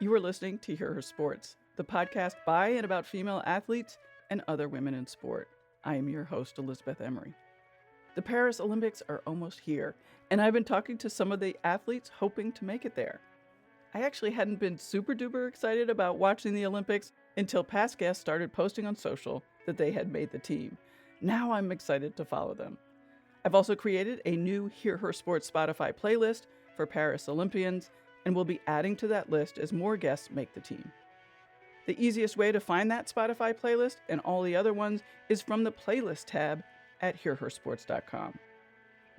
You are listening to Hear Her Sports, the podcast by and about female athletes and other women in sport. I am your host, Elizabeth Emery. The Paris Olympics are almost here, and I've been talking to some of the athletes hoping to make it there. I actually hadn't been super duper excited about watching the Olympics until past guests started posting on social that they had made the team. Now I'm excited to follow them. I've also created a new Hear Her Sports Spotify playlist for Paris Olympians, and will be adding to that list as more guests make the team. The easiest way to find that Spotify playlist and all the other ones is from the playlist tab at hearhersports.com.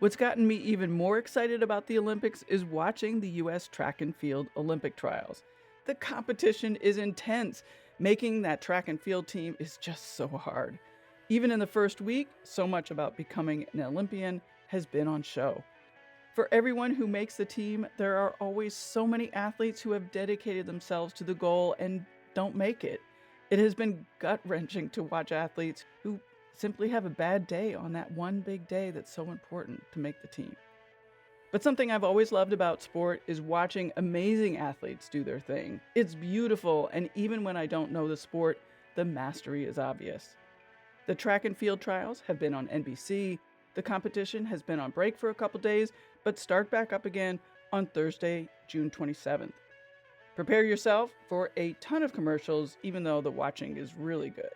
What's gotten me even more excited about the Olympics is watching the U.S. track and field Olympic trials. The competition is intense. Making that track and field team is just so hard. Even in the first week, so much about becoming an Olympian has been on show. For everyone who makes the team, there are always so many athletes who have dedicated themselves to the goal and don't make it. It has been gut-wrenching to watch athletes who simply have a bad day on that one big day that's so important to make the team. But something I've always loved about sport is watching amazing athletes do their thing. It's beautiful, and even when I don't know the sport, the mastery is obvious. The track and field trials have been on NBC. The competition has been on break for a couple days, but start back up again on Thursday, June 27th. Prepare yourself for a ton of commercials, even though the watching is really good.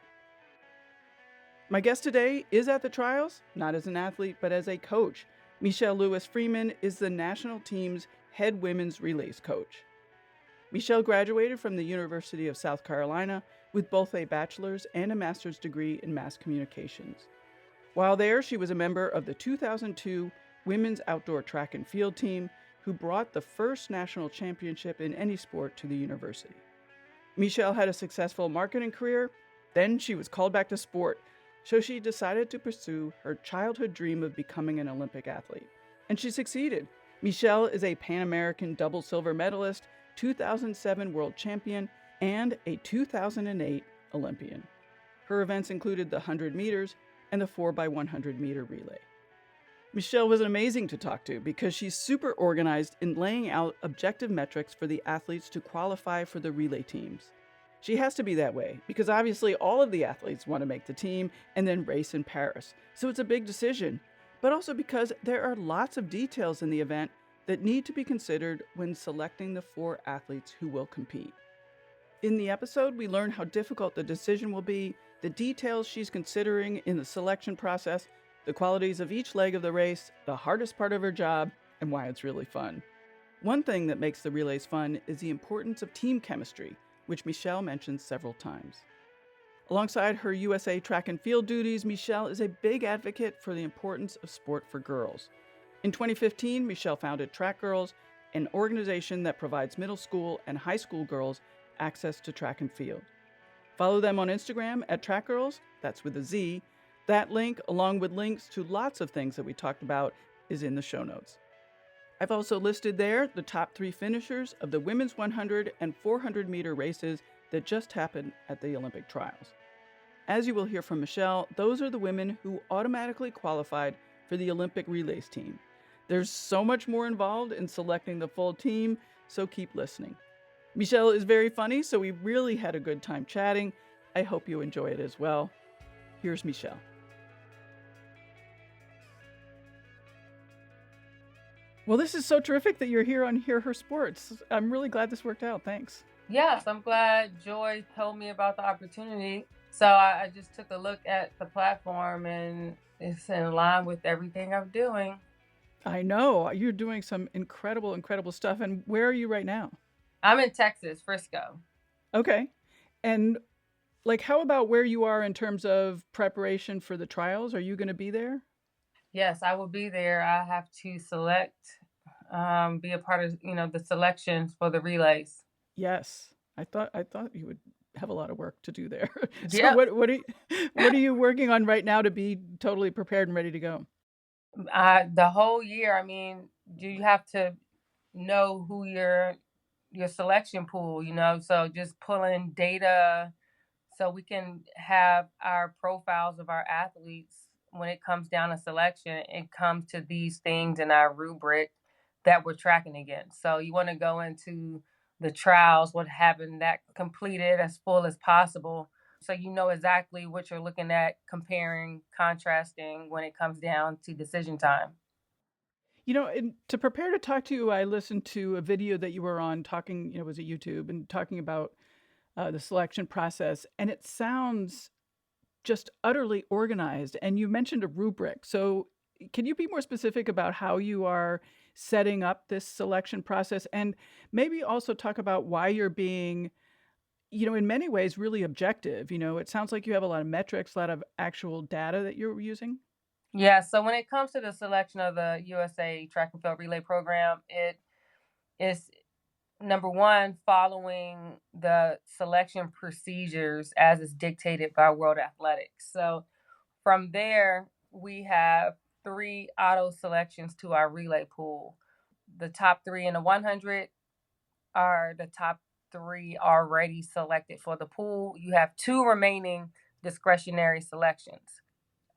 My guest today is at the trials, not as an athlete, but as a coach. Mechelle Freeman is the national team's head women's relays coach. Mechelle graduated from the University of South Carolina with both a bachelor's and a master's degree in mass communications. While there, she was a member of the 2002 women's outdoor track and field team who brought the first national championship in any sport to the university. Mechelle had a successful marketing career, then she was called back to sport, so she decided to pursue her childhood dream of becoming an Olympic athlete. And she succeeded. Mechelle is a Pan American double silver medalist, 2007 world champion, and a 2008 Olympian. Her events included the 100 meters and the 4x100 meter relay. Mechelle was amazing to talk to because she's super organized in laying out objective metrics for the athletes to qualify for the relay teams. She has to be that way because obviously all of the athletes want to make the team and then race in Paris. So it's a big decision, but also because there are lots of details in the event that need to be considered when selecting the 4 athletes who will compete. In the episode, we learn how difficult the decision will be, the details she's considering in the selection process, the qualities of each leg of the race, the hardest part of her job, and why it's really fun. One thing that makes the relays fun is the importance of team chemistry, which Mechelle mentions several times. Alongside her USA track and field duties, Mechelle is a big advocate for the importance of sport for girls. In 2015, Mechelle founded Track Girls, an organization that provides middle school and high school girls access to track and field. Follow them on Instagram at Track Girls, that's with a Z. That link, along with links to lots of things that we talked about, is in the show notes. I've also listed there the top 3 finishers of the women's 100 and 400 meter races that just happened at the Olympic trials. As you will hear from Mechelle, those are the women who automatically qualified for the Olympic relays team. There's so much more involved in selecting the full team, so keep listening. Mechelle is very funny, so we really had a good time chatting. I hope you enjoy it as well. Here's Mechelle. Well, this is so terrific that you're here on Hear Her Sports. I'm really glad this worked out. Thanks. Yes, I'm glad Joy told me about the opportunity. So I just took a look at the platform and it's in line with everything I'm doing. I know. You're doing some incredible stuff. And where are you right now? I'm in Texas, Frisco. Okay. And how about where you are in terms of preparation for the trials? Are you going to be there? Yes, I will be there. I have to select, be a part of, the selections for the relays. Yes. I thought you would have a lot of work to do there. So Yeah. what are you working on right now to be totally prepared and ready to go? The whole year, you have to know who your selection pool, so just pulling data so we can have our profiles of our athletes. When it comes down to selection, it comes to these things in our rubric that we're tracking against. So you want to go into the trials, what having that completed as full as possible. So you know exactly what you're looking at, comparing, contrasting when it comes down to decision time. And to prepare to talk to you, I listened to a video that you were on talking, it was at YouTube, and talking about the selection process. And it sounds just utterly organized. And you mentioned a rubric. So can you be more specific about how you are setting up this selection process? And maybe also talk about why you're being, in many ways, really objective. It sounds like you have a lot of metrics, a lot of actual data that you're using. Yeah, so when it comes to the selection of the USA Track and Field Relay Program, it is number one, following the selection procedures as is dictated by World Athletics. So from there, we have three auto selections to our relay pool. The top three in the 100 are the top three already selected for the pool. You have two remaining discretionary selections.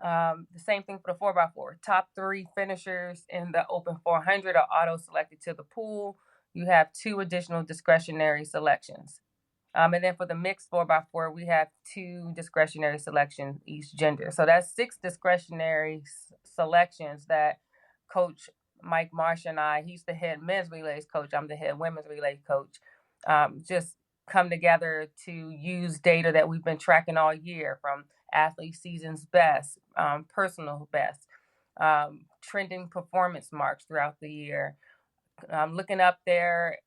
The same thing for the 4x4. Top three finishers in the open 400 are auto selected to the pool. You have two additional discretionary selections. And then for the mixed 4x4, we have two discretionary selections each gender. So that's six discretionary selections that Coach Mike Marsh and I, he's the head men's relays coach, I'm the head women's relay coach, just come together to use data that we've been tracking all year, from athlete season's best, personal best, trending performance marks throughout the year, looking up their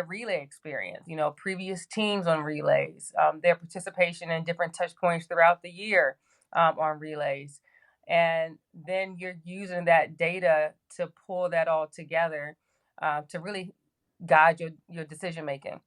relay experience, previous teams on relays, their participation in different touch points throughout the year on relays. And then you're using that data to pull that all together to really guide your decision making.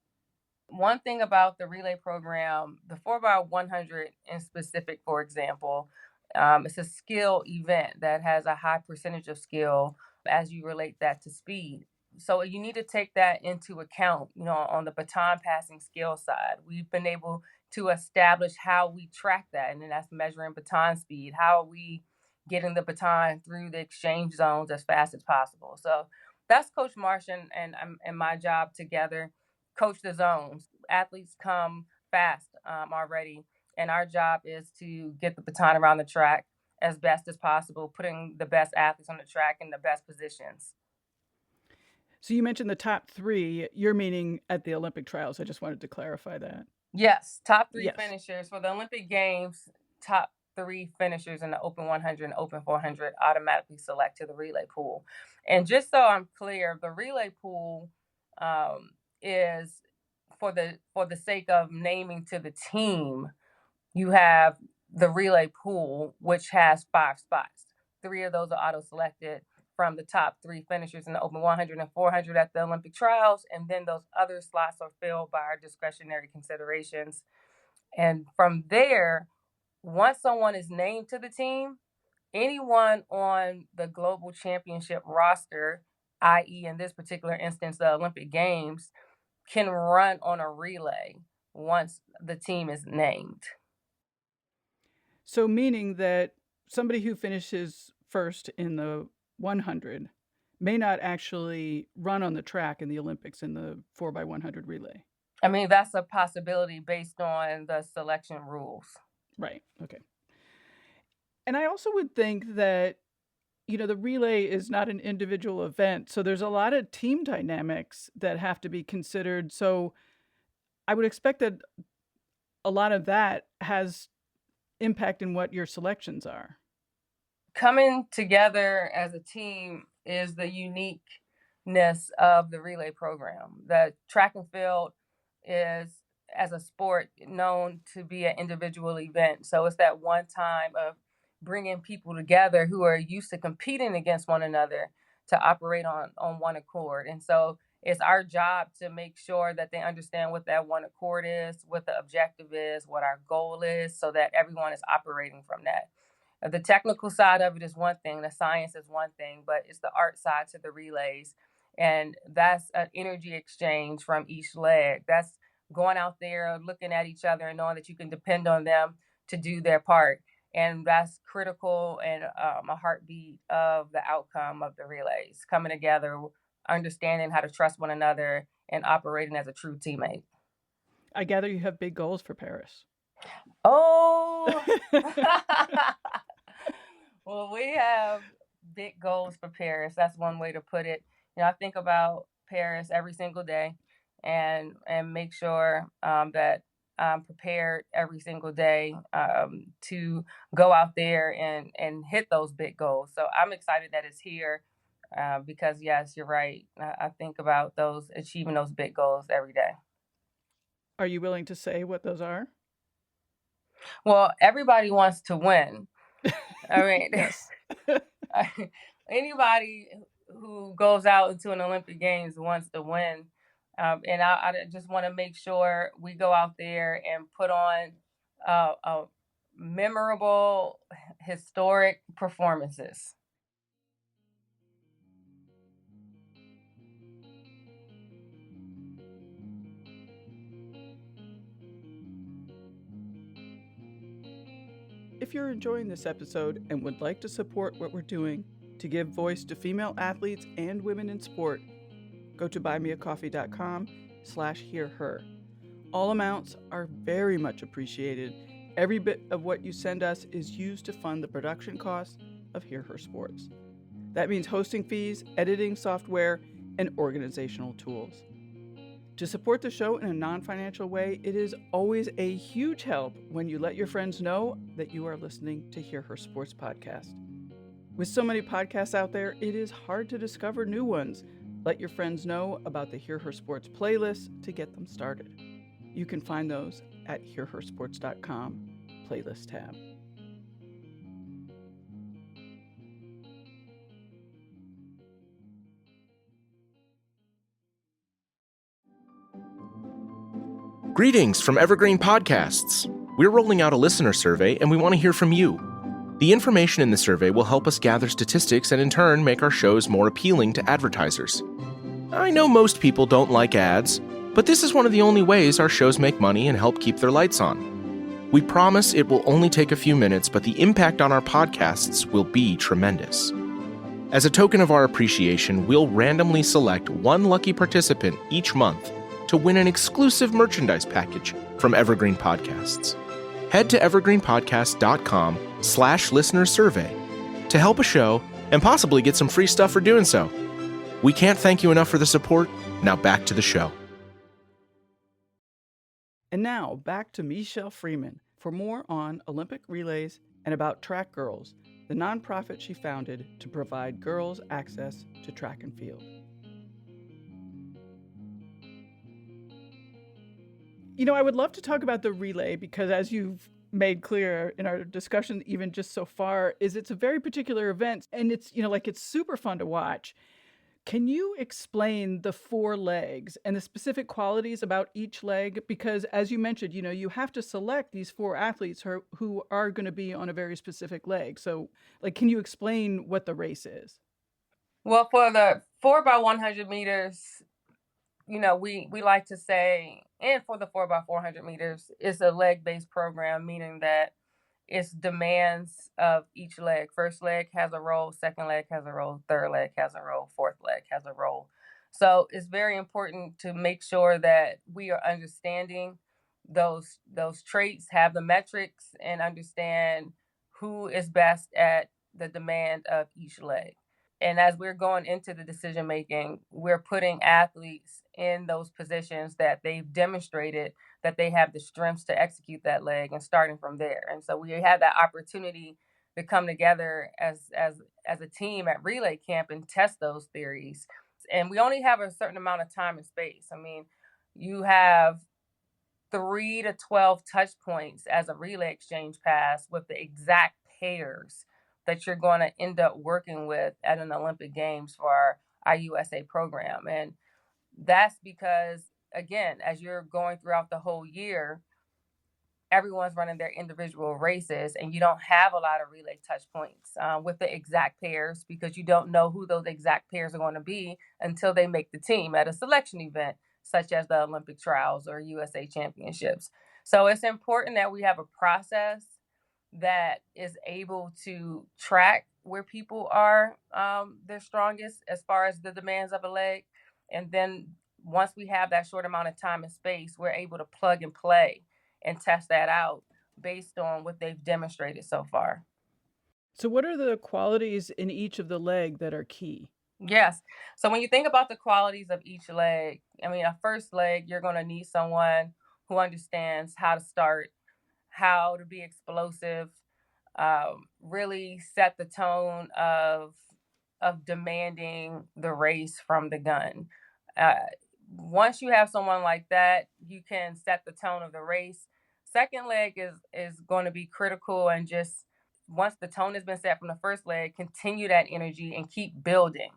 One thing about the relay program, the 4x100 in specific, for example, it's a skill event that has a high percentage of skill as you relate that to speed. So you need to take that into account, on the baton passing skill side. We've been able to establish how we track that, and then that's measuring baton speed. How are we getting the baton through the exchange zones as fast as possible? So that's Coach Marsh and my job together. Coach the zones. Athletes come fast already, and our job is to get the baton around the track as best as possible, putting the best athletes on the track in the best positions. So you mentioned the top three. You're meaning at the Olympic trials. I just wanted to clarify that. Yes, top three Yes. finishers for the Olympic Games. Top three finishers in the Open 100 and Open 400 automatically select to the relay pool. And just so I'm clear, the relay pool is for the sake of naming to the team. You have the relay pool, which has 5 spots. 3 of those are auto selected from the top 3 finishers in the Open 100 and 400 at the Olympic trials. And then those other slots are filled by our discretionary considerations. And from there, once someone is named to the team, anyone on the global championship roster, i.e., in this particular instance, the Olympic Games, can run on a relay once the team is named. So meaning that somebody who finishes first in the 100 may not actually run on the track in the Olympics in the 4x100 relay. I mean, that's a possibility based on the selection rules. Right. Okay. And I also would think that, the relay is not an individual event. So there's a lot of team dynamics that have to be considered. So I would expect that a lot of that has impact in what your selections are. Coming together as a team is the uniqueness of the relay program. The track and field is, as a sport, known to be an individual event. So it's that one time of bringing people together who are used to competing against one another to operate on one accord. And so it's our job to make sure that they understand what that one accord is, what the objective is, what our goal is, so that everyone is operating from that. The technical side of it is one thing, the science is one thing, but it's the art side to the relays. And that's an energy exchange from each leg. That's going out there, looking at each other and knowing that you can depend on them to do their part. And that's critical and a heartbeat of the outcome of the relays, coming together, understanding how to trust one another, and operating as a true teammate. I gather you have big goals for Paris. Oh, well, we have big goals for Paris. That's one way to put it. I think about Paris every single day, and make sure that I'm prepared every single day to go out there and hit those big goals. So I'm excited that it's here because yes, you're right. I think about achieving those big goals every day. Are you willing to say what those are? Well, everybody wants to win. I mean, yes. Anybody who goes out into an Olympic Games wants to win. And I just want to make sure we go out there and put on a memorable, historic performances. If you're enjoying this episode and would like to support what we're doing to give voice to female athletes and women in sport, go to buymeacoffee.com/hearher. All amounts are very much appreciated. Every bit of what you send us is used to fund the production costs of Hear Her Sports. That means hosting fees, editing software, and organizational tools. To support the show in a non-financial way, it is always a huge help when you let your friends know that you are listening to Hear Her Sports podcast. With so many podcasts out there, it is hard to discover new ones. Let your friends know about the Hear Her Sports playlist to get them started. You can find those at hearhersports.com playlist tab. Greetings from Evergreen Podcasts. We're rolling out a listener survey and we want to hear from you. The information in the survey will help us gather statistics and in turn make our shows more appealing to advertisers. I know most people don't like ads, but this is one of the only ways our shows make money and help keep their lights on. We promise it will only take a few minutes, but the impact on our podcasts will be tremendous. As a token of our appreciation, we'll randomly select one lucky participant each month to win an exclusive merchandise package from Evergreen Podcasts. Head to evergreenpodcast.com/listener-survey to help a show and possibly get some free stuff for doing so. We can't thank you enough for the support. Now back to the show. And now back to Mechelle Freeman for more on Olympic relays and about Track Girls, the nonprofit she founded to provide girls access to track and field. I would love to talk about the relay because, as you've made clear in our discussion, even just so far, it's a very particular event, and it's super fun to watch. Can you explain the 4 legs and the specific qualities about each leg? Because, as you mentioned, you have to select these 4 athletes who are going to be on a very specific leg. So, can you explain what the race is? Well, for the 4x100 meters, we like to say, and for the 4x400 meters, it's a leg-based program, meaning that it's demands of each leg. First leg has a role, second leg has a role, third leg has a role, fourth leg has a role. So it's very important to make sure that we are understanding those traits, have the metrics, and understand who is best at the demand of each leg. And as we're going into the decision making, we're putting athletes in those positions that they've demonstrated that they have the strengths to execute that leg, and starting from there. And so we had that opportunity to come together as a team at relay camp and test those theories. And we only have a certain amount of time and space. I mean, you have 3 to 12 touch points as a relay exchange pass with the exact pairs that you're going to end up working with at an Olympic Games for our USA program. And that's because, again, as you're going throughout the whole year, everyone's running their individual races, and you don't have a lot of relay touch points with the exact pairs, because you don't know who those exact pairs are going to be until they make the team at a selection event, such as the Olympic trials or USA championships. So it's important that we have a process that is able to track where people are their strongest as far as the demands of a leg, and then once we have that short amount of time and space, we're able to plug and play and test that out based on what they've demonstrated so far. So, what are the qualities in each of the leg that are key? Yes. So when you think about the qualities of each leg, I mean, a first leg, you're going to need someone who understands how to start, how to be explosive, really set the tone of demanding the race from the gun. Uh, Once you have someone like that, you can set the tone of the race. Second leg is going to be critical, and just once the tone has been set from the first leg, continue that energy and keep building.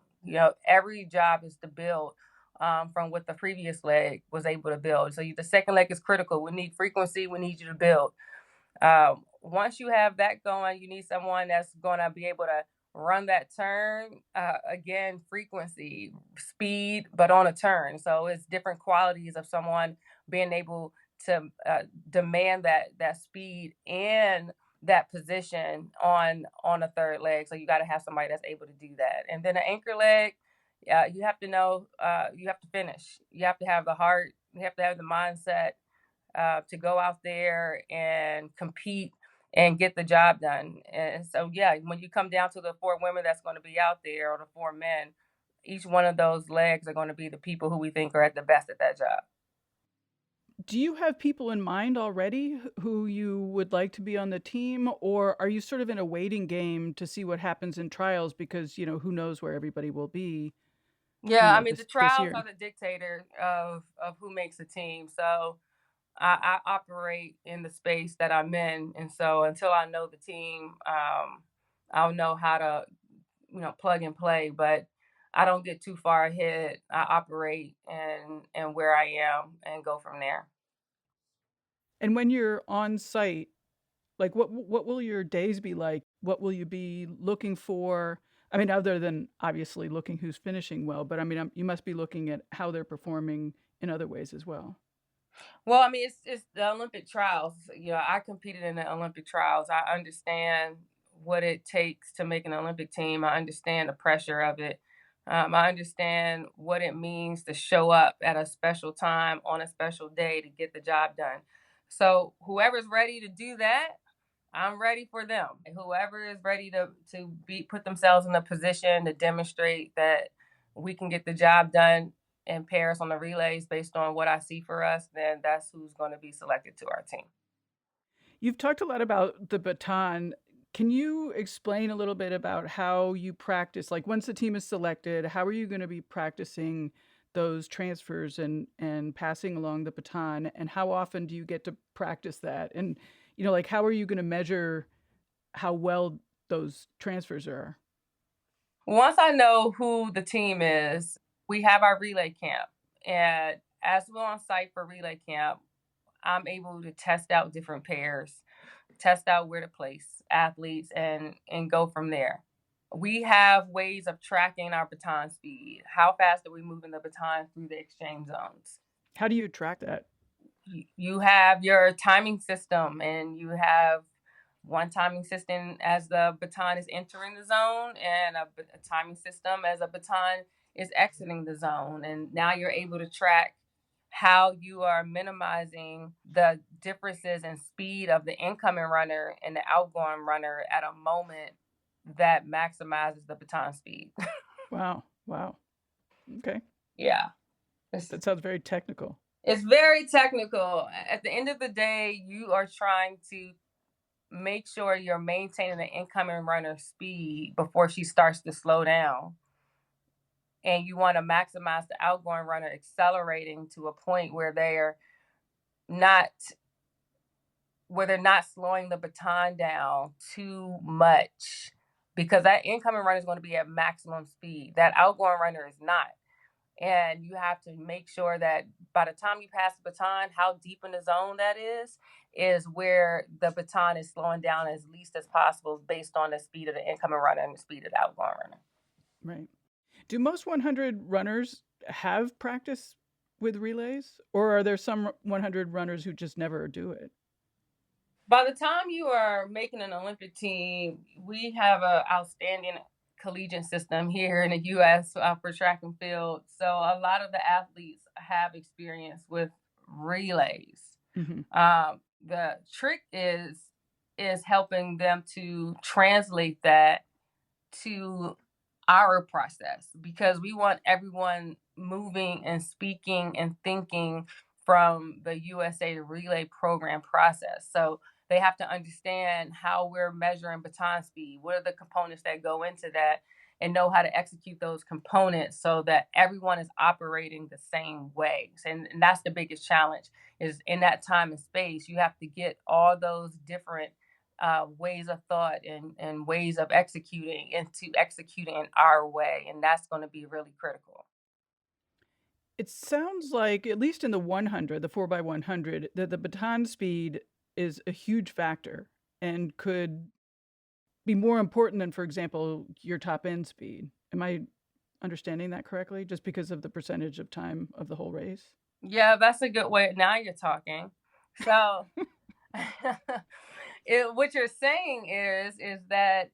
Every job is to build from what the previous leg was able to build. So the second leg is critical. We need frequency. We need you to build. Once you have that going, you need someone that's going to be able to run that turn. Again, frequency, speed, but on a turn. So it's different qualities of someone being able to demand that speed and that position on a third leg. So you got to have somebody that's able to do that. And then an anchor leg, you have to know, you have to finish. You have to have the heart. You have to have the mindset to go out there and compete and get the job done. And so, when you come down to the 4 women that's going to be out there, or the 4 men, each one of those legs are going to be the people who we think are at the best at that job. Do you have people in mind already who you would like to be on the team, or are you sort of in a waiting game to see what happens in trials because, who knows where everybody will be? Yeah, I mean, the this trials year? are the dictator of who makes a team. So I operate in the space that I'm in, and so until I know the team, I'll know how to plug and play. But I don't get too far ahead. I operate and where I am and go from there. And when you're on site, like what will your days be like? What will you be looking for? I mean, other than obviously looking who's finishing well, but I mean, you must be looking at how they're performing in other ways as well. Well, I mean, it's the Olympic trials. I competed in the Olympic trials. I understand what it takes to make an Olympic team. I understand the pressure of it. I understand what it means to show up at a special time on a special day to get the job done. So whoever's ready to do that, I'm ready for them. Whoever is ready to put themselves in a position to demonstrate that we can get the job done in Paris on the relays based on what I see for us, then that's who's going to be selected to our team. You've talked a lot about the baton. Can you explain a little bit about how you practice? Like once the team is selected, how are you going to be practicing those transfers and passing along the baton? And how often do you get to practice that? And like how are you going to measure how well those transfers are? Once I know who the team is, we have our relay camp. And as we're on site for relay camp, I'm able to test out different pairs, test out where to place athletes, and go from there. We have ways of tracking our baton speed. How fast are we moving the baton through the exchange zones? How do you track that? You have your timing system, and you have one timing system as the baton is entering the zone, and a timing system as a baton is exiting the zone. And now you're able to track how you are minimizing the differences in speed of the incoming runner and the outgoing runner at a moment that maximizes the baton speed. Wow. Okay. Yeah. That sounds very technical. It's very technical. At the end of the day, you are trying to make sure you're maintaining the incoming runner's speed before she starts to slow down. And you want to maximize the outgoing runner accelerating to a point where they're not slowing the baton down too much, because that incoming runner is going to be at maximum speed. That outgoing runner is not. And you have to make sure that by the time you pass the baton, how deep in the zone that is where the baton is slowing down as least as possible based on the speed of the incoming runner and the speed of the outgoing runner. Right. Do most 100 runners have practice with relays, or are there some 100 runners who just never do it? By the time you are making an Olympic team, we have an outstanding collegiate system here in the U.S. For track and field. So a lot of the athletes have experience with relays. Mhm. The trick is helping them to translate that to our process, because we want everyone moving and speaking and thinking from the USA Relay Program process. So they have to understand how we're measuring baton speed, what are the components that go into that, and know how to execute those components so that everyone is operating the same way. And that's the biggest challenge, is in that time and space, you have to get all those different ways of thought and ways of executing into executing in our way. And that's going to be really critical. It sounds like, at least in the 100, the 4x100, that the baton speed is a huge factor and could be more important than, for example, your top end speed. Am I understanding that correctly? Just because of the percentage of time of the whole race? Yeah, that's a good way. Now you're talking. So what you're saying is that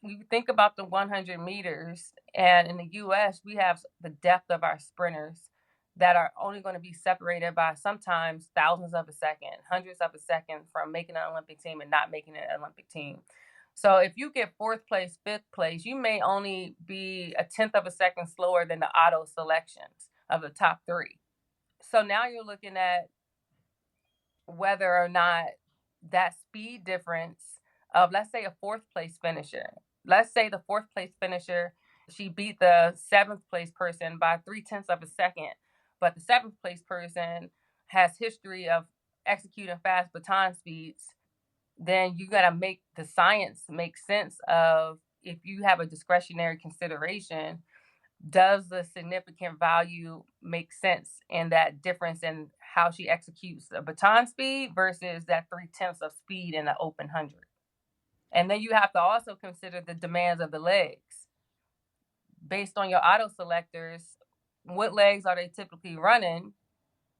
you think about the 100 meters, and in the US, we have the depth of our sprinters that are only going to be separated by sometimes thousands of a second, hundreds of a second from making an Olympic team and not making an Olympic team. So if you get fourth place, fifth place, you may only be a tenth of a second slower than the auto selections of the top three. So now you're looking at whether or not that speed difference of, let's say, a fourth place finisher. Let's say the fourth place finisher, she beat the seventh place person by 0.3 of a second, but the seventh place person has history of executing fast baton speeds. Then you got to make the science make sense of, if you have a discretionary consideration, does the significant value make sense in that difference in how she executes a baton speed versus that 0.3 of speed in the open 100? And then you have to also consider the demands of the legs. Based on your auto selectors, what legs are they typically running?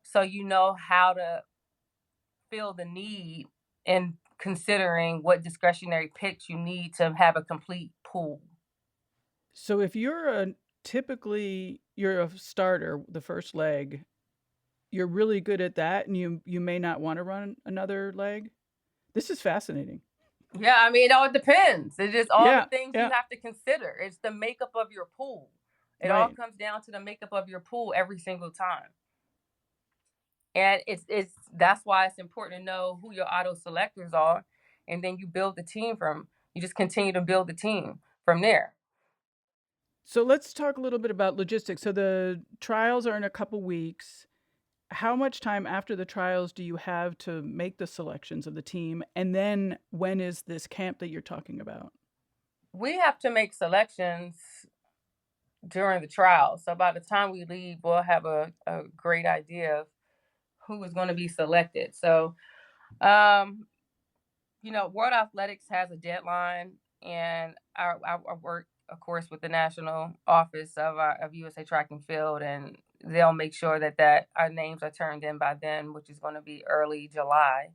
So you know how to fill the need in considering what discretionary picks you need to have a complete pool. So if you're you're a starter, the first leg, you're really good at that, and you may not want to run another leg. This is fascinating. Yeah, I mean, it all depends. It's just all the things you Yeah, have to consider. It's the makeup of your pool. It all right. comes down to the makeup of your pool every single time. And it's that's why it's important to know who your auto selectors are, and then you build the team from. You just continue to build the team from there. So let's talk a little bit about logistics. So the trials are in a couple weeks. How much time after the trials do you have to make the selections of the team? And then when is this camp that you're talking about? We have to make selections during the trials. So by the time we leave, we'll have a great idea of who is going to be selected. So, World Athletics has a deadline, and I work, of course, with the national office of USA Track and Field, and they'll make sure that our names are turned in by then, which is going to be early July.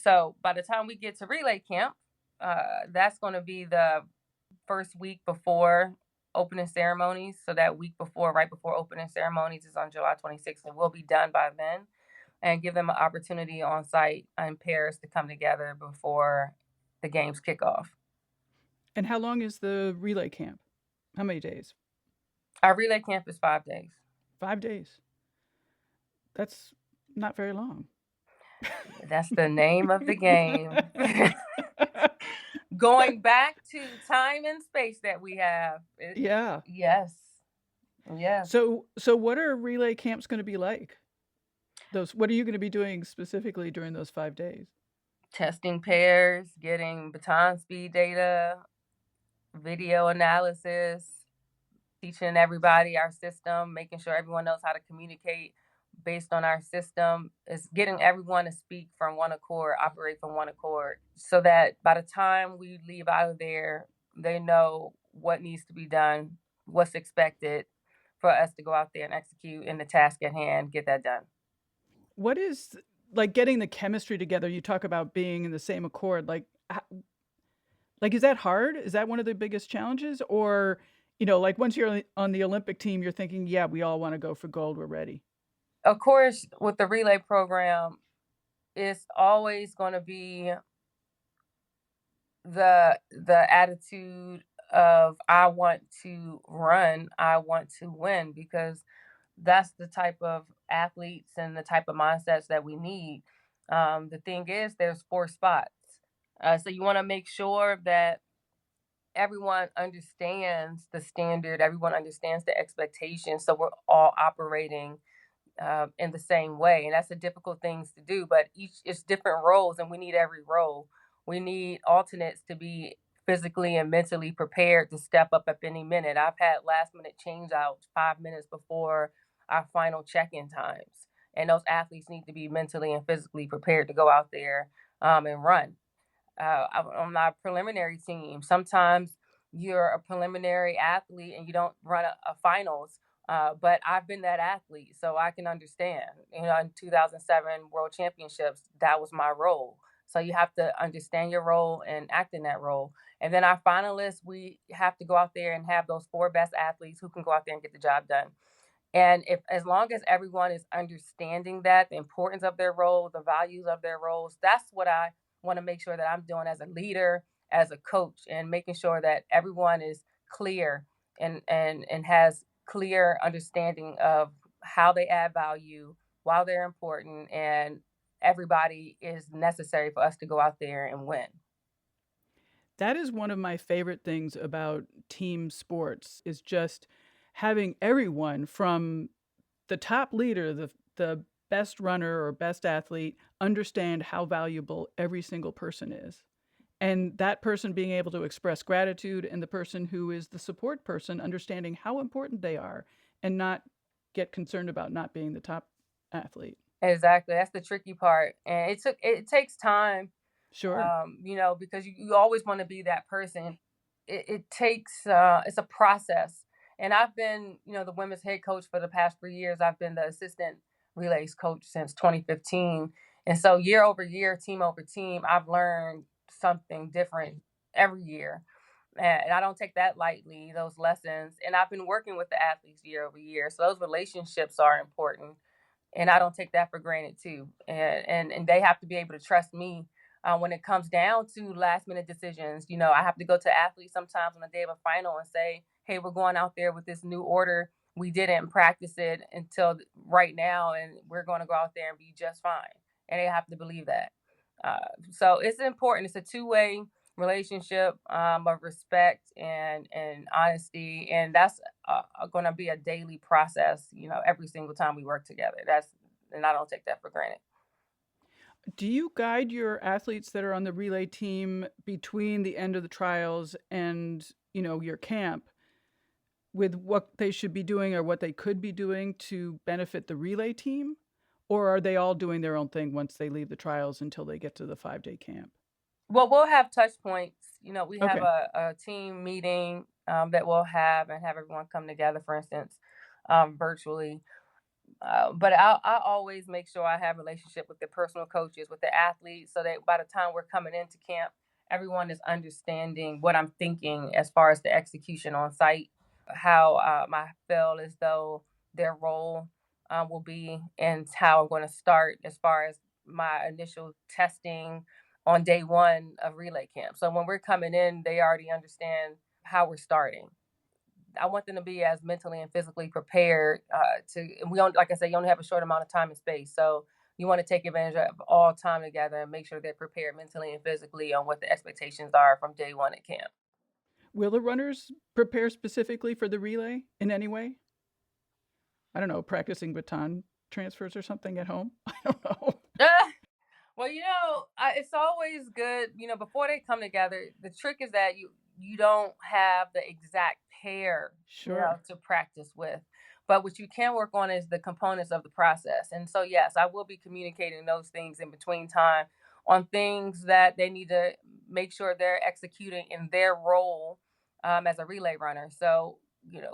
So by the time we get to relay camp, that's going to be the first week before opening ceremonies. So that week before, right before opening ceremonies, is on July 26th, and we'll be done by then, and give them an opportunity on site in Paris to come together before the games kick off. And how long is the relay camp? How many days? Our relay camp is 5 days. 5 days. That's not very long. That's the name of the game. Going back to time and space that we have. Yeah. Yes. Yeah. So what are relay camps going to be like? What are you going to be doing specifically during those 5 days? Testing pairs, getting baton speed data, video analysis, teaching everybody our system, making sure everyone knows how to communicate based on our system. Is getting everyone to speak from one accord, operate from one accord, so that by the time we leave out of there, they know what needs to be done, what's expected for us to go out there and execute in the task at hand, get that done. What is, like, getting the chemistry together? You talk about being in the same accord. Like, is that hard? Is that one of the biggest challenges? Or Like once you're on the Olympic team, you're thinking, yeah, we all want to go for gold. We're ready. Of course, with the relay program, it's always going to be the attitude of I want to run, I want to win, because that's the type of athletes and the type of mindsets that we need. The thing is, there's 4 spots, so you want to make sure that everyone understands the standard, everyone understands the expectations, so we're all operating in the same way. And that's a difficult thing to do, but each is different roles, and we need every role. We need alternates to be physically and mentally prepared to step up at any minute. I've had last minute change outs 5 minutes before our final check-in times. And those athletes need to be mentally and physically prepared to go out there and run. On my preliminary team, sometimes you're a preliminary athlete and you don't run a finals. But I've been that athlete, so I can understand. In 2007 World Championships, that was my role. So you have to understand your role and act in that role. And then our finalists, we have to go out there and have those 4 best athletes who can go out there and get the job done. And if, as long as everyone is understanding that, the importance of their role, the values of their roles, that's what I want to make sure that I'm doing as a leader, as a coach, and making sure that everyone is clear and has clear understanding of how they add value, why they're important, and everybody is necessary for us to go out there and win. That is one of my favorite things about team sports is just having everyone from the top leader, the best runner or best athlete, understand how valuable every single person is. And that person being able to express gratitude, and the person who is the support person understanding how important they are and not get concerned about not being the top athlete. Exactly. That's the tricky part. And it takes time, Sure. because you always want to be that person. It takes, it's a process. And I've been, the women's head coach for the past 3 years. I've been the assistant relays coach since 2015. And so year over year, team over team, I've learned something different every year. And I don't take that lightly, those lessons. And I've been working with the athletes year over year. So those relationships are important. And I don't take that for granted too. And they have to be able to trust me when it comes down to last minute decisions. I have to go to athletes sometimes on the day of a final and say, hey, we're going out there with this new order. We didn't practice it until right now, and we're going to go out there and be just fine. And they have to believe that. So it's important. It's a two-way relationship of respect and honesty, and that's going to be a daily process. Every single time we work together. And I don't take that for granted. Do you guide your athletes that are on the relay team between the end of the trials and, your camp with what they should be doing or what they could be doing to benefit the relay team? Or are they all doing their own thing once they leave the trials until they get to the 5-day camp? Well, we'll have touch points. We have Okay. a team meeting that we'll have and have everyone come together, for instance, virtually. But I always make sure I have a relationship with the personal coaches, with the athletes, so that by the time we're coming into camp, everyone is understanding what I'm thinking as far as the execution on site, how I feel as though their role will be, and how I'm going to start as far as my initial testing on day 1 of relay camp. So when we're coming in, they already understand how we're starting. I want them to be as mentally and physically prepared and we don't, like I said, you only have a short amount of time and space. So you want to take advantage of all time together and make sure they're prepared mentally and physically on what the expectations are from day 1 at camp. Will the runners prepare specifically for the relay in any way? I don't know, practicing baton transfers or something at home? I don't know. Well, it's always good, before they come together. The trick is that you don't have the exact pair, Sure. to practice with. But what you can work on is the components of the process. And so, yes, I will be communicating those things in between time on things that they need to make sure they're executing in their role as a relay runner. So,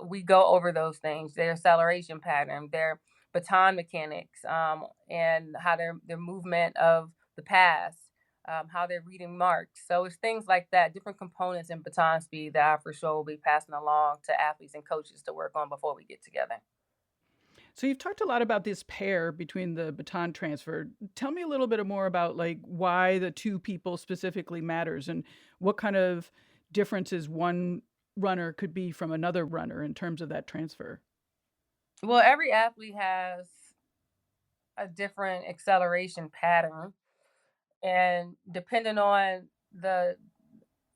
we go over those things, their acceleration pattern, their baton mechanics, and how their movement of the pass, how they're reading marks. So it's things like that, different components in baton speed that I for sure will be passing along to athletes and coaches to work on before we get together. So you've talked a lot about this pair between the baton transfer. Tell me a little bit more about like why the two people specifically matters and what kind of differences one runner could be from another runner in terms of that transfer. Well, every athlete has a different acceleration pattern, and depending on the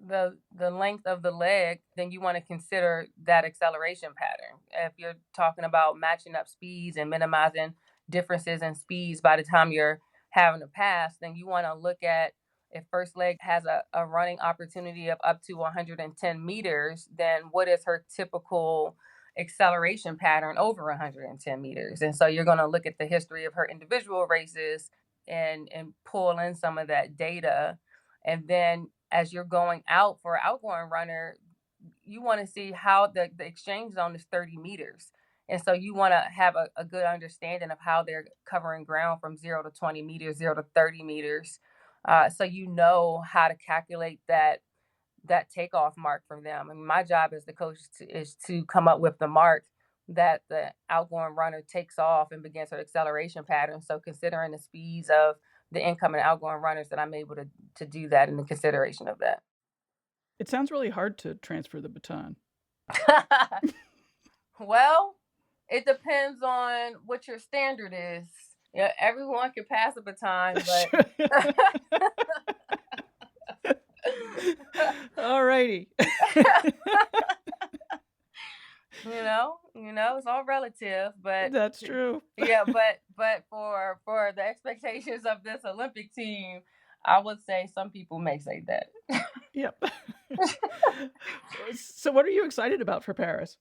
the length of the leg, then you want to consider that acceleration pattern. If you're talking about matching up speeds and minimizing differences in speeds by the time you're having a pass, then you want to look at if first leg has a running opportunity of up to 110 meters, then what is her typical acceleration pattern over 110 meters? And so you're going to look at the history of her individual races and pull in some of that data. And then as you're going out for an outgoing runner, you want to see how the exchange zone is 30 meters. And so you want to have a good understanding of how they're covering ground from 0 to 20 meters, 0 to 30 meters. So you know how to calculate that takeoff mark from them. And my job as the coach is to come up with the mark that the outgoing runner takes off and begins her acceleration pattern. So considering the speeds of the incoming and outgoing runners, that I'm able to do that in the consideration of that. It sounds really hard to transfer the baton. Well, it depends on what your standard is. Yeah, everyone can pass a baton, but all righty. you know, it's all relative, but that's true. Yeah, but for the expectations of this Olympic team, I would say some people may say that. Yep. So what are you excited about for Paris?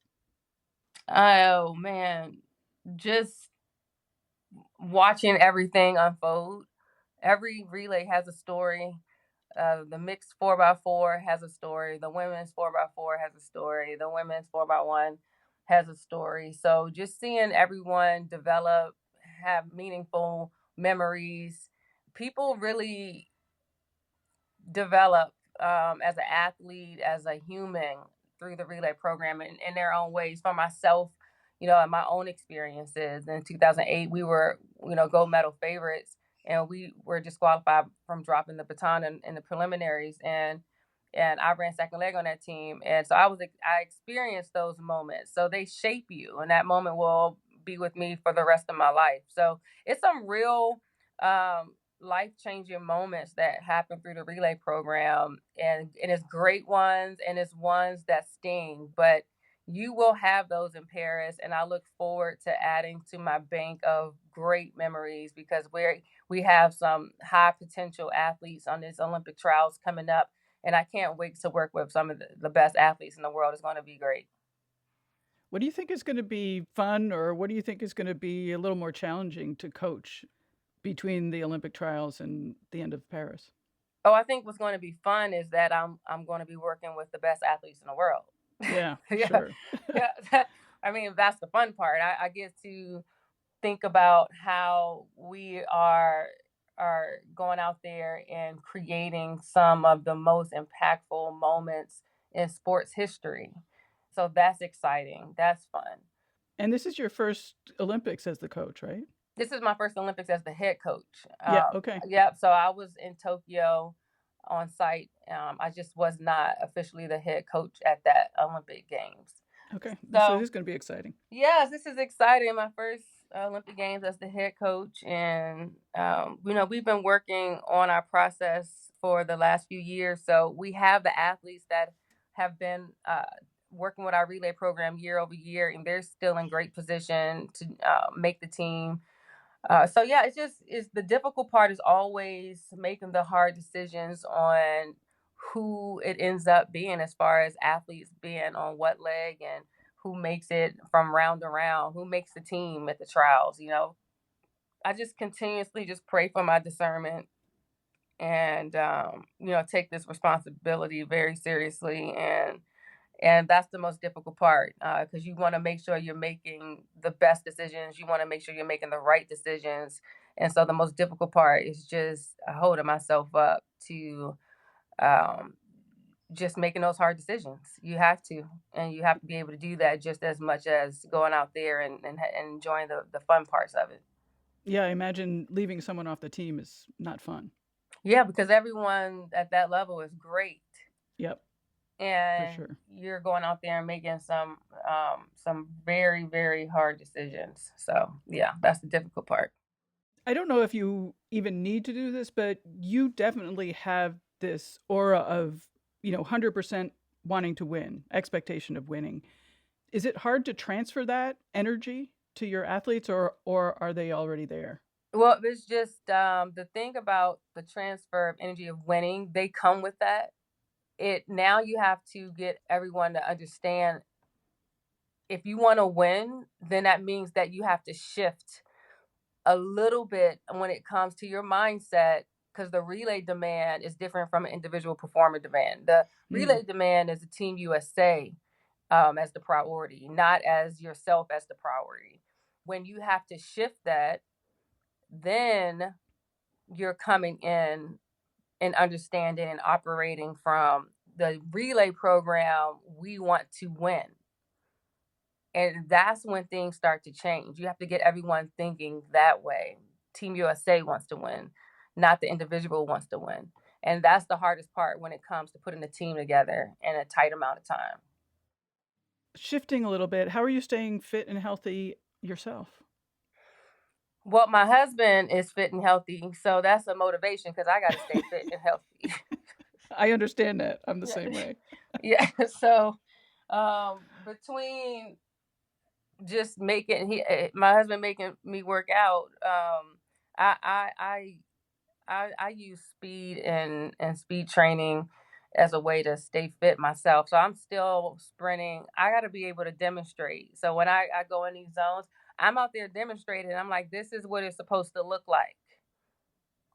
Oh man, just watching everything unfold. Every relay has a story. The mixed 4x4 has a story. The women's 4x4 has a story. The women's 4x1 has a story. So just seeing everyone develop, have meaningful memories. People really develop as an athlete, as a human through the relay program in their own ways. For myself, in my own experiences, in 2008, we were, gold medal favorites, and we were disqualified from dropping the baton in the preliminaries. And I ran second leg on that team. And so I experienced those moments. So they shape you, and that moment will be with me for the rest of my life. So it's some real life-changing moments that happen through the relay program, and it's great ones, and it's ones that sting, but you will have those in Paris, and I look forward to adding to my bank of great memories, because we have some high potential athletes on these Olympic trials coming up, and I can't wait to work with some of the best athletes in the world. It's going to be great. What do you think is going to be fun, or what do you think is going to be a little more challenging to coach between the Olympic trials and the end of Paris? Oh, I think what's going to be fun is that I'm going to be working with the best athletes in the world. Yeah, Yeah, sure. yeah. I mean, that's the fun part. I get to think about how we are going out there and creating some of the most impactful moments in sports history. So that's exciting. That's fun. And this is your first Olympics as the coach, right? This is my first Olympics as the head coach. Yeah, okay. Yep. So I was in Tokyo on site. I just was not officially the head coach at that Olympic Games. Okay. So this is going to be exciting. Yes, this is exciting. My first Olympic Games as the head coach. And, we've been working on our process for the last few years. So we have the athletes that have been working with our relay program year over year, and they're still in great position to make the team. It's the difficult part is always making the hard decisions on who it ends up being, as far as athletes being on what leg and who makes it from round to round, who makes the team at the trials. I just continuously just pray for my discernment and, take this responsibility very seriously. And that's the most difficult part, because you want to make sure you're making the best decisions. You want to make sure you're making the right decisions. And so the most difficult part is just holding myself up to um, just making those hard decisions. You have to, and you have to be able to do that just as much as going out there and enjoying the fun parts of it. Yeah, I imagine leaving someone off the team is not fun. Yeah, because everyone at that level is great. Yep, for And sure. you're going out there and making some very, very hard decisions. So yeah, that's the difficult part. I don't know if you even need to do this, but you definitely have this aura of, 100% wanting to win, expectation of winning. Is it hard to transfer that energy to your athletes, or are they already there? Well, it's just the thing about the transfer of energy of winning, they come with that. It now you have to get everyone to understand if you want to win, then that means that you have to shift a little bit when it comes to your mindset because the relay demand is different from an individual performer demand. The Mm. relay demand is a Team USA as the priority, not as yourself as the priority. When you have to shift that, then you're coming in and understanding and operating from the relay program. We want to win. And that's when things start to change. You have to get everyone thinking that way. Team USA wants to win, not the individual wants to win. And that's the hardest part when it comes to putting a team together in a tight amount of time. Shifting a little bit, how are you staying fit and healthy yourself? Well, my husband is fit and healthy, so that's a motivation because I got to stay fit and healthy. I understand that. I'm the Yeah. same way. Yeah. So between just my husband making me work out, I I I I use speed and speed training as a way to stay fit myself. So I'm still sprinting. I got to be able to demonstrate. So when I go in these zones, I'm out there demonstrating. I'm like, this is what it's supposed to look like.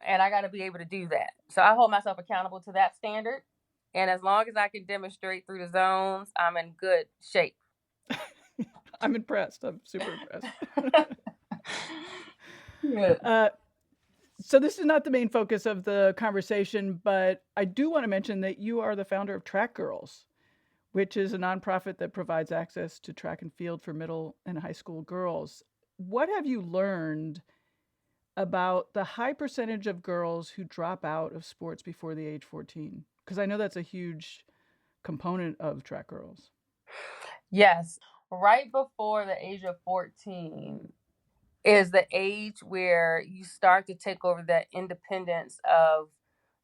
And I got to be able to do that. So I hold myself accountable to that standard. And as long as I can demonstrate through the zones, I'm in good shape. I'm impressed. I'm super impressed. Yeah. So this is not the main focus of the conversation, but I do want to mention that you are the founder of Track Girls, which is a nonprofit that provides access to track and field for middle and high school girls. What have you learned about the high percentage of girls who drop out of sports before the age 14? Because I know that's a huge component of Track Girls. Yes. Right before the age of 14 is the age where you start to take over that independence of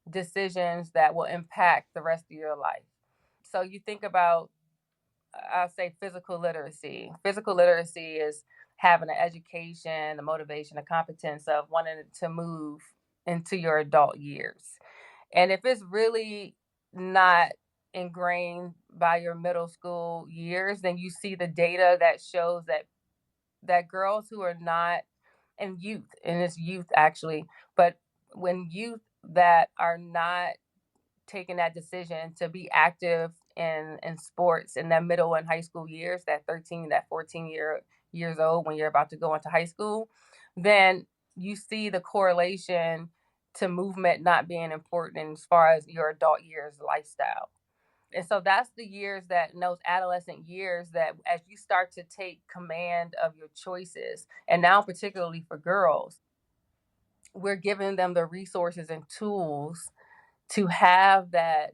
decisions that will impact the rest of your life. So you think about, I'll say physical literacy. Physical literacy is having an education, a motivation, a competence of wanting to move into your adult years. And if it's really not ingrained by your middle school years, then you see the data that shows that girls who are not and youth, and it's youth actually, but when youth that are not taking that decision to be active in sports in that middle and high school years, that 13, that 14 years old when you're about to go into high school, then you see the correlation to movement not being important as far as your adult years lifestyle. And so that's the years that in those adolescent years that as you start to take command of your choices, and now particularly for girls, we're giving them the resources and tools to have that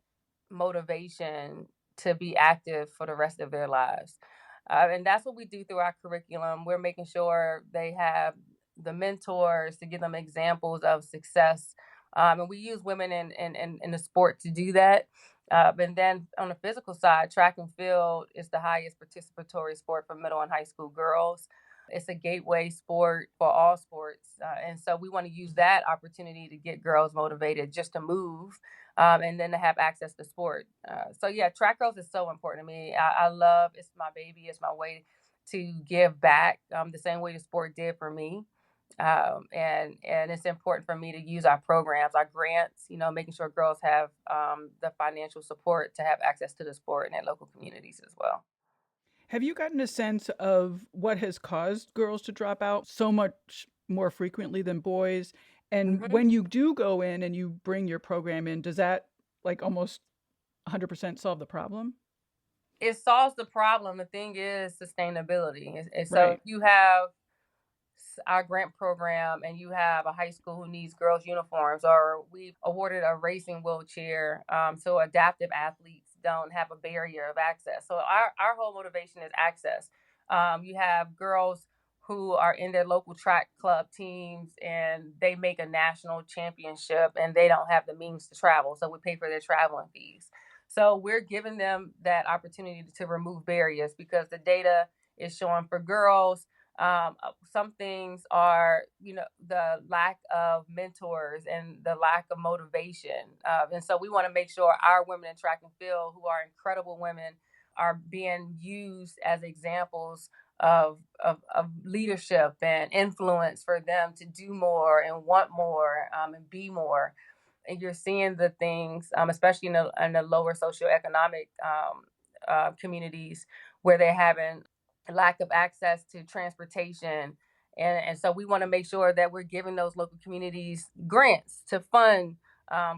motivation to be active for the rest of their lives. And that's what we do through our curriculum. We're making sure they have the mentors to give them examples of success. And we use women in the sport to do that. And then on the physical side, track and field is the highest participatory sport for middle and high school girls. It's a gateway sport for all sports. And so we want to use that opportunity to get girls motivated just to move and then to have access to sport. So yeah, track girls is so important to me. I love, it's my baby. It's my way to give back the same way the sport did for me. And it's important for me to use our programs, our grants, making sure girls have the financial support to have access to the sport in their local communities as well. Have you gotten a sense of what has caused girls to drop out so much more frequently than boys. And Mm-hmm. when you do go in and you bring your program in, does that like almost 100% solve the problem? It solves the problem. The thing is sustainability. And so if Right. you have our grant program and you have a high school who needs girls uniforms, or we've awarded a racing wheelchair, so adaptive athletes don't have a barrier of access. So our whole motivation is access. You have girls who are in their local track club teams and they make a national championship and they don't have the means to travel, so we pay for their traveling fees. So we're giving them that opportunity to remove barriers, because the data is showing for girls, some things are, the lack of mentors and the lack of motivation. And so we want to make sure our women in track and field, who are incredible women, are being used as examples of leadership and influence for them to do more and want more, and be more. And you're seeing the things, especially in the lower socioeconomic communities, where they're having lack of access to transportation. And so we want to make sure that we're giving those local communities grants to fund,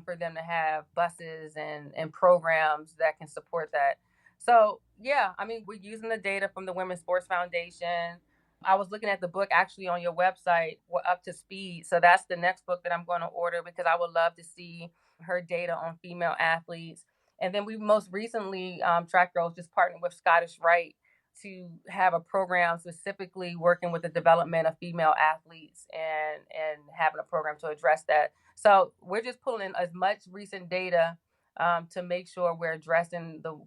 for them to have buses and programs that can support that. So, yeah, I mean, we're using the data from the Women's Sports Foundation. I was looking at the book actually on your website, We're Up to Speed. So that's the next book that I'm going to order, because I would love to see her data on female athletes. And then we most recently, Track Girls just partnered with Scottish Rite to have a program specifically working with the development of female athletes, and having a program to address that. So we're just pulling in as much recent data, to make sure we're addressing the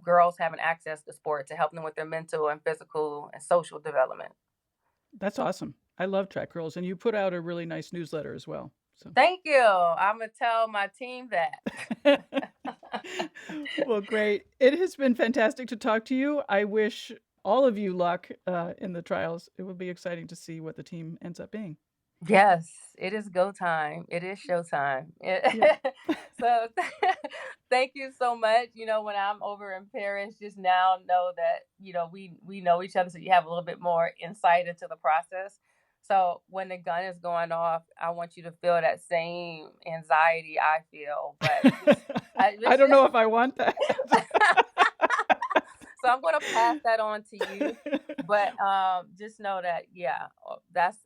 girls having access to sport, to help them with their mental and physical and social development. That's awesome. I love Track Girls, and you put out a really nice newsletter as well. So Thank you. I'm going to tell my team that. well, great. It has been fantastic to talk to you. I wish all of you luck in the trials. It will be exciting to see what the team ends up being. Yes, it is go time. It is showtime. Yeah. So thank you so much. When I'm over in Paris, just now know that, we know each other, so you have a little bit more insight into the process. So when the gun is going off, I want you to feel that same anxiety I feel. But I don't know if I want that. so I'm going to pass that on to you. But just know that, yeah,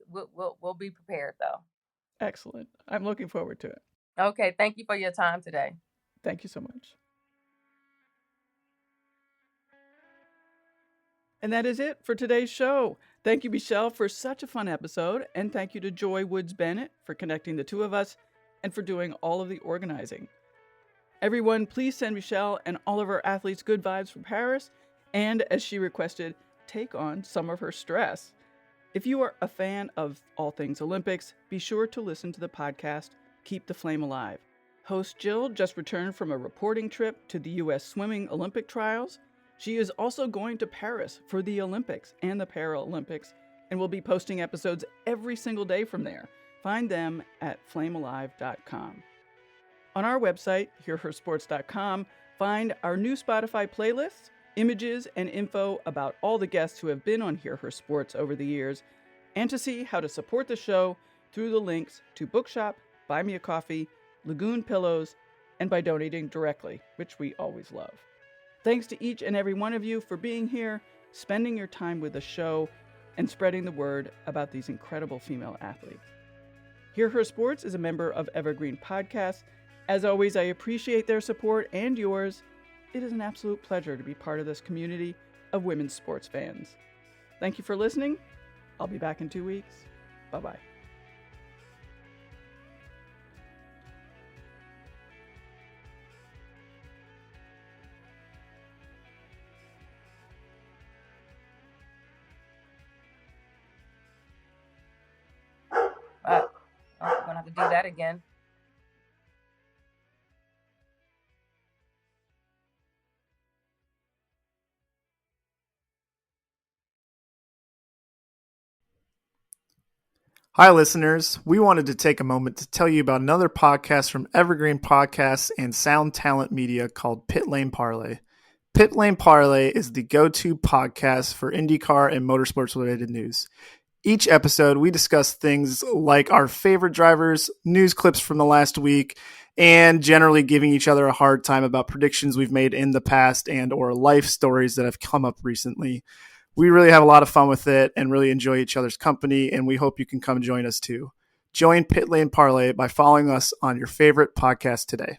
we'll be prepared though. Excellent. I'm looking forward to it. Okay, thank you for your time today. Thank you so much. And that is it for today's show. Thank you, Mechelle, for such a fun episode. And thank you to Joy Woods Bennett for connecting the two of us and for doing all of the organizing. Everyone, please send Mechelle and all of our athletes good vibes from Paris. And as she requested, take on some of her stress. If you are a fan of all things Olympics, be sure to listen to the podcast, Keep the Flame Alive. Host Jill just returned from a reporting trip to the U.S. Swimming Olympic trials. She is also going to Paris for the Olympics and the Paralympics, and will be posting episodes every single day from there. Find them at flamealive.com. On our website, hearhersports.com, find our new Spotify playlists, images, and info about all the guests who have been on Hear Her Sports over the years, and to see how to support the show through the links to Bookshop, Buy Me a Coffee, Lagoon Pillows, and by donating directly, which we always love. Thanks to each and every one of you for being here, spending your time with the show, and spreading the word about these incredible female athletes. Hear Her Sports is a member of Evergreen Podcasts. As always, I appreciate their support and yours. It is an absolute pleasure to be part of this community of women's sports fans. Thank you for listening. I'll be back in 2 weeks. Bye-bye. I'm going to have to do that again. Hi, listeners. We wanted to take a moment to tell you about another podcast from Evergreen Podcasts and Sound Talent Media called Pit Lane Parlay. Pit Lane Parlay is the go-to podcast for IndyCar and motorsports-related news. Each episode, we discuss things like our favorite drivers, news clips from the last week, and generally giving each other a hard time about predictions we've made in the past and or life stories that have come up recently. We really have a lot of fun with it and really enjoy each other's company, and we hope you can come join us too. Join Pit Lane Parlay by following us on your favorite podcast today.